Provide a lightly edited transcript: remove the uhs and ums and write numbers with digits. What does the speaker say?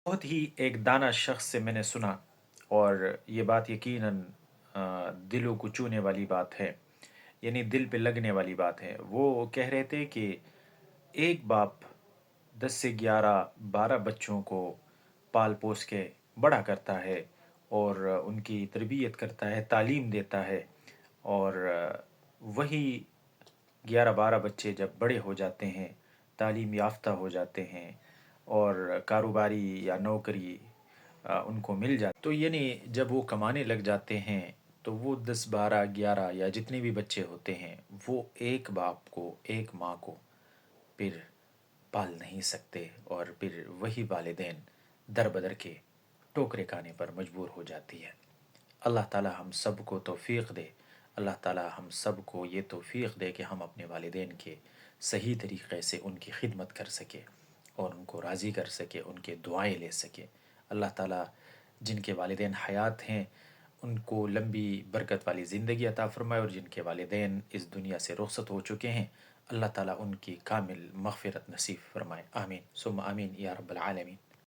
بہت ہی ایک دانا شخص سے میں نے سنا، اور یہ بات یقیناً دلوں کو چھونے والی بات ہے، یعنی دل پہ لگنے والی بات ہے۔ وہ کہہ رہے تھے کہ ایک باپ 10 سے 11 12 بچوں کو پال پوس کے بڑا کرتا ہے، اور ان کی تربیت کرتا ہے، تعلیم دیتا ہے، اور وہی 11 12 بچے جب بڑے ہو جاتے ہیں، تعلیم یافتہ ہو جاتے ہیں، اور کاروباری یا نوکری ان کو مل جاتی، تو یعنی جب وہ کمانے لگ جاتے ہیں تو وہ 10 12 11 یا جتنے بھی بچے ہوتے ہیں وہ ایک باپ کو، ایک ماں کو پھر پال نہیں سکتے، اور پھر وہی والدین در بدر کے ٹوکرے کھانے پر مجبور ہو جاتی ہے۔ اللہ تعالی ہم سب کو توفیق دے، اللہ تعالی ہم سب کو یہ توفیق دے کہ ہم اپنے والدین کے صحیح طریقے سے ان کی خدمت کر سکے، اور ان کو راضی کر سکے، ان کے دعائیں لے سکے۔ اللہ تعالی جن کے والدین حیات ہیں ان کو لمبی برکت والی زندگی عطا فرمائے، اور جن کے والدین اس دنیا سے رخصت ہو چکے ہیں اللہ تعالی ان کی کامل مغفرت نصیب فرمائے، آمین ثم آمین یا رب العالمین۔